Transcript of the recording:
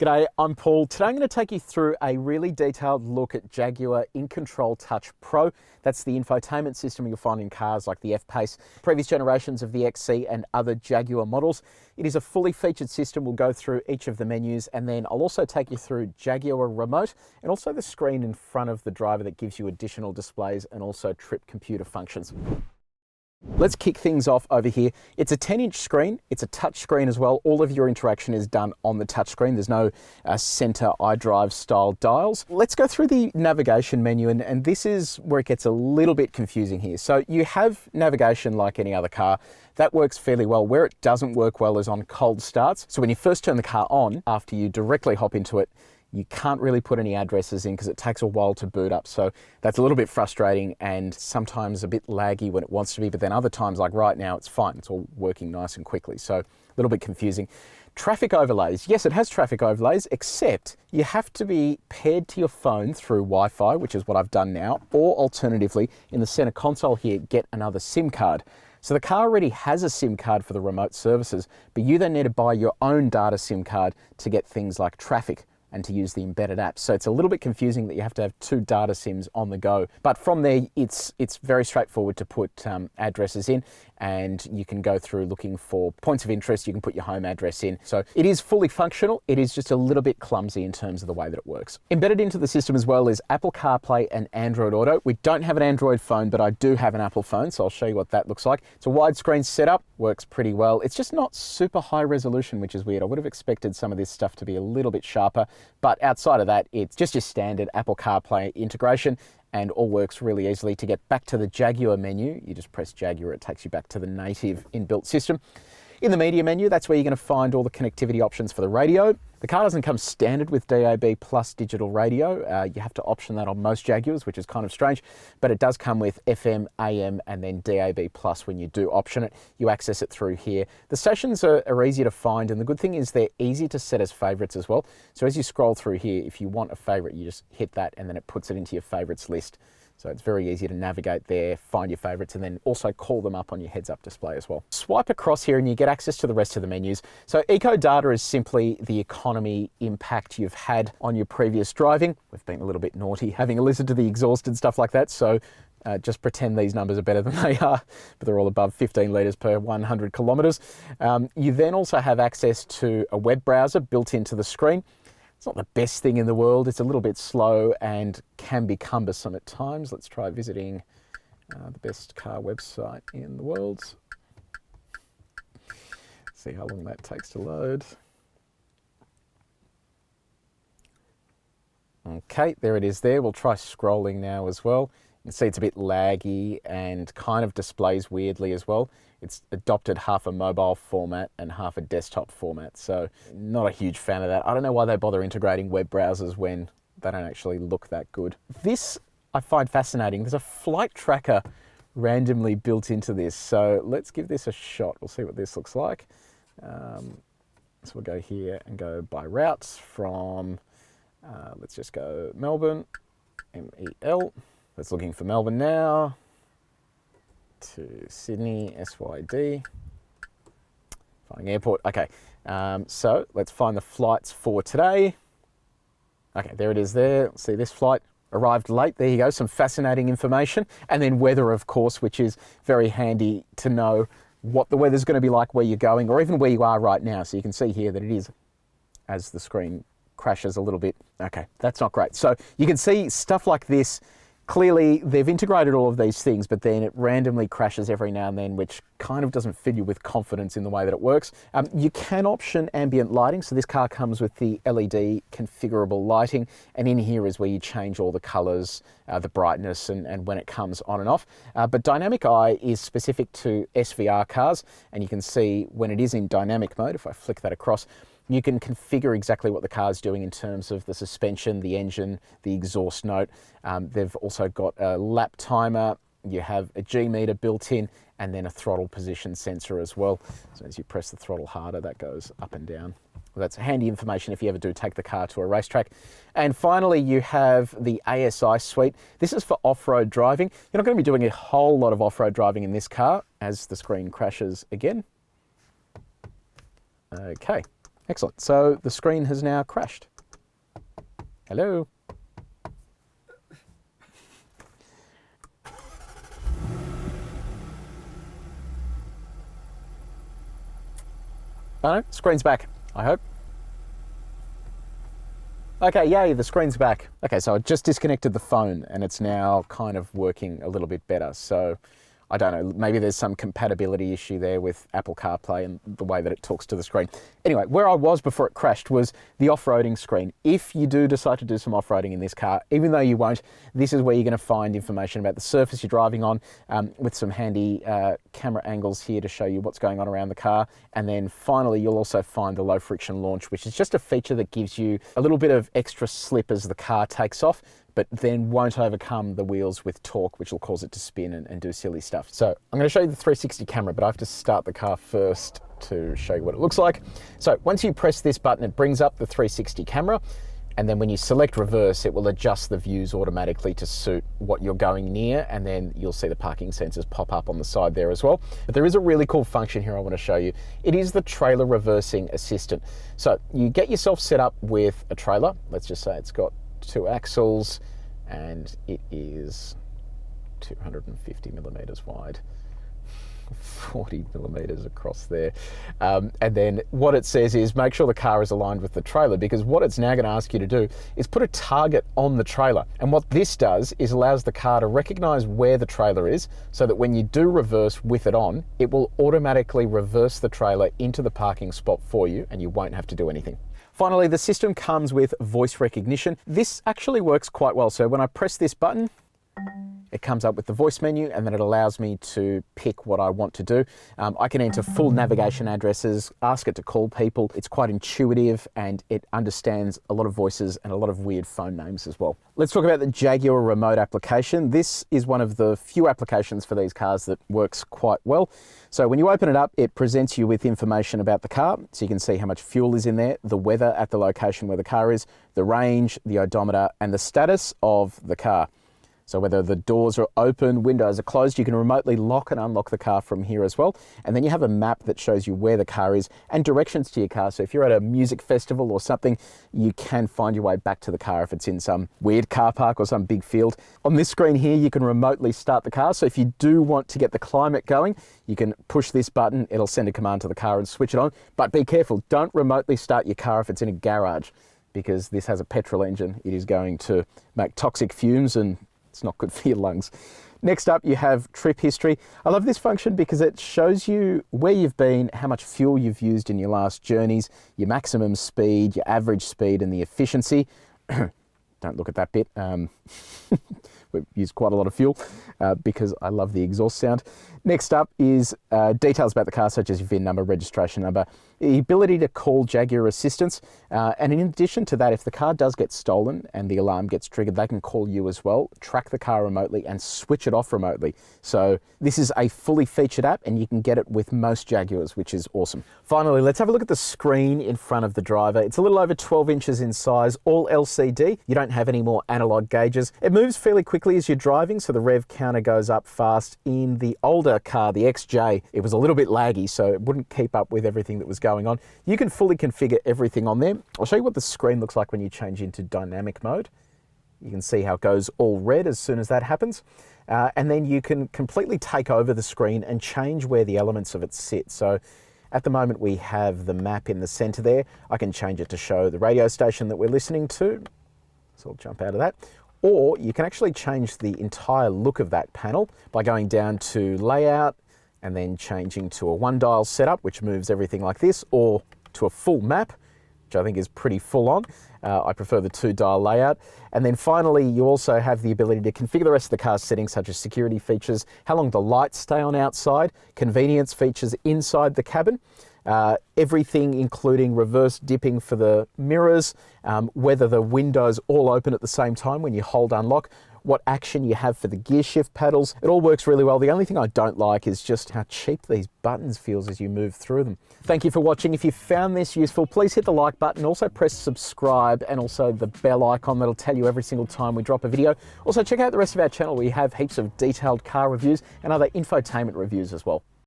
G'day, I'm Paul. Today I'm going to take you through a really detailed look at Jaguar InControl Touch Pro. That's the infotainment system you'll find in cars like the F-Pace, previous generations of the XC and other Jaguar models. It is a fully featured system. We'll go through each of the menus and then I'll also take you through Jaguar Remote and also the screen in front of the driver that gives you additional displays and also trip computer functions. Let's kick things off over here. It's a 10-inch screen. It's a touch screen as well. All of your interaction is done on the touch screen. There's no center iDrive style dials. Let's go through the navigation menu, and this is where it gets a little bit confusing here. So you have navigation like any other car. That works fairly well. Where it doesn't work well is on cold starts. So when you first turn the car on, after you directly hop into it, you can't really put any addresses in because it takes a while to boot up. So that's a little bit frustrating and sometimes a bit laggy when it wants to be, but then other times, like right now, it's fine. It's all working nice and quickly. So a little bit confusing. Traffic overlays. Yes, it has traffic overlays, except you have to be paired to your phone through Wi-Fi, which is what I've done now, or alternatively, in the center console here, get another SIM card. So the car already has a SIM card for the remote services, but you then need to buy your own data SIM card to get things like traffic and to use the embedded apps. So it's a little bit confusing that you have to have two data SIMs on the go. But from there, it's very straightforward to put addresses in, and you can go through looking for points of interest. You can put your home address in. So it is fully functional. It is just a little bit clumsy in terms of the way that it works. Embedded into the system as well is Apple CarPlay and Android Auto. We don't have an Android phone, but I do have an Apple phone, so I'll show you what that looks like. It's a widescreen setup, works pretty well. It's just not super high resolution, which is weird. I would have expected some of this stuff to be a little bit sharper. But outside of that, it's just your standard Apple CarPlay integration and all works really easily. To get back to the Jaguar menu, you just press Jaguar, it takes you back to the native inbuilt system. In the media menu, that's where you're going to find all the connectivity options for the radio. The car doesn't come standard with DAB plus digital radio. You have to option that on most Jaguars, which is kind of strange, but it does come with FM, AM, and then DAB plus when you do option it. You access it through here. The stations are easy to find, and the good thing is they're easy to set as favorites as well. So as you scroll through here, if you want a favorite, you just hit that and then it puts it into your favorites list. So it's very easy to navigate there, find your favorites, and then also call them up on your heads-up display as well. Swipe across here and you get access to the rest of the menus. So Eco Data is simply the economy impact you've had on your previous driving. We've been a little bit naughty having a listen to the exhaust and stuff like that, so just pretend these numbers are better than they are, but they're all above 15 litres per 100 kilometres. You then also have access to a web browser built into the screen. It's not the best thing in the world. It's a little bit slow and can be cumbersome at times. Let's try visiting the best car website in the world. See how long that takes to load. Okay, there it is there. We'll try scrolling now as well. You can see it's a bit laggy and kind of displays weirdly as well. It's adopted half a mobile format and half a desktop format, so not a huge fan of that. I don't know why they bother integrating web browsers when they don't actually look that good. This I find fascinating. There's a flight tracker randomly built into this, so let's give this a shot. We'll see what this looks like. So we'll go here and go by routes from, let's just go Melbourne, MEL. That's looking for Melbourne now, to Sydney, SYD, finding airport. Okay, so let's find the flights for today. Okay, there it is there. See this flight arrived late. There you go, some fascinating information. And then weather, of course, which is very handy to know what the weather's going to be like where you're going or even where you are right now. So you can see here that it is, as the screen crashes a little bit. Okay, that's not great. So you can see stuff like this. Clearly, they've integrated all of these things, but then it randomly crashes every now and then, which kind of doesn't fill you with confidence in the way that it works. You can option ambient lighting. So this car comes with the LED configurable lighting, and in here is where you change all the colors, the brightness, and when it comes on and off. But dynamic eye is specific to SVR cars, and you can see when it is in dynamic mode, if I flick that across, you can configure exactly what the car's doing in terms of the suspension, the engine, the exhaust note. They've also got a lap timer. You have a G meter built in and then a throttle position sensor as well. So as you press the throttle harder, that goes up and down. Well, that's handy information if you ever do take the car to a racetrack. And finally, you have the ASI suite. This is for off-road driving. You're not going to be doing a whole lot of off-road driving in this car as the screen crashes again. Okay. Excellent. So the screen has now crashed. Hello. Oh no, screen's back, I hope. Okay, yay, the screen's back. Okay, so I just disconnected the phone and it's now kind of working a little bit better. So I don't know, maybe there's some compatibility issue there with Apple CarPlay and the way that it talks to the screen. Anyway, where I was before it crashed was the off-roading screen. If you do decide to do some off-roading in this car, even though you won't, this is where you're going to find information about the surface you're driving on, with some handy camera angles here to show you what's going on around the car. And then finally, you'll also find the low friction launch, which is just a feature that gives you a little bit of extra slip as the car takes off, but then won't overcome the wheels with torque, which will cause it to spin and do silly stuff. So I'm going to show you the 360 camera, but I have to start the car first to show you what it looks like. So once you press this button, it brings up the 360 camera. And then when you select reverse, it will adjust the views automatically to suit what you're going near. And then you'll see the parking sensors pop up on the side there as well. But there is a really cool function here I want to show you. It is the trailer reversing assistant. So you get yourself set up with a trailer. Let's just say it's got 2 axles and it is 250 millimeters wide, 40 millimeters across there. And then what it says is make sure the car is aligned with the trailer, because what it's now going to ask you to do is put a target on the trailer. And what this does is allows the car to recognize where the trailer is, so that when you do reverse with it on, it will automatically reverse the trailer into the parking spot for you and you won't have to do anything. Finally, the system comes with voice recognition. This actually works quite well. So when I press this button, it comes up with the voice menu and then it allows me to pick what I want to do. I can enter full navigation addresses, ask it to call people. It's quite intuitive and it understands a lot of voices and a lot of weird phone names as well. Let's talk about the Jaguar Remote application. This is one of the few applications for these cars that works quite well. So when you open it up, it presents you with information about the car. So you can see how much fuel is in there, the weather at the location where the car is, the range, the odometer, and the status of the car. So whether the doors are open, windows are closed, you can remotely lock and unlock the car from here as well. And then you have a map that shows you where the car is and directions to your car. So if you're at a music festival or something, you can find your way back to the car if it's in some weird car park or some big field. On this screen here, you can remotely start the car. So if you do want to get the climate going, you can push this button, it'll send a command to the car and switch it on. But be careful, don't remotely start your car if it's in a garage, because this has a petrol engine. It is going to make toxic fumes and it's not good for your lungs. Next up, you have trip history. I love this function because it shows you where you've been, how much fuel you've used in your last journeys, your maximum speed, your average speed, and the efficiency. Don't look at that bit. We've used quite a lot of fuel because I love the exhaust sound. Next up is details about the car, such as your VIN number, registration number, the ability to call Jaguar assistance. And in addition to that, if the car does get stolen and the alarm gets triggered, they can call you as well, track the car remotely and switch it off remotely. So this is a fully featured app and you can get it with most Jaguars, which is awesome. Finally, let's have a look at the screen in front of the driver. It's a little over 12 inches in size, all LCD. You don't have any more analog gauges. It moves fairly quickly as you're driving, so the rev counter goes up fast. In the older car, the XJ, it was a little bit laggy, so it wouldn't keep up with everything that was going on. You can fully configure everything on there. I'll show you what the screen looks like when you change into dynamic mode. You can see how it goes all red as soon as that happens. And then you can completely take over the screen and change where the elements of it sit. So at the moment we have the map in the center there. I can change it to show the radio station that we're listening to. So I'll jump out of that. Or you can actually change the entire look of that panel by going down to layout and then changing to a 1-dial setup, which moves everything like this, or to a full map, which I think is pretty full on. I prefer the 2-dial layout. And then finally, you also have the ability to configure the rest of the car's settings, such as security features, how long the lights stay on outside, convenience features inside the cabin, everything including reverse dipping for the mirrors, whether the windows all open at the same time when you hold unlock, what action you have for the gear shift paddles. It all works really well. The only thing I don't like is just how cheap these buttons feels as you move through them. Thank you for watching. If you found this useful, please hit the like button. Also press subscribe and also the bell icon. That'll tell you every single time we drop a video. Also check out the rest of our channel. We have heaps of detailed car reviews and other infotainment reviews as well.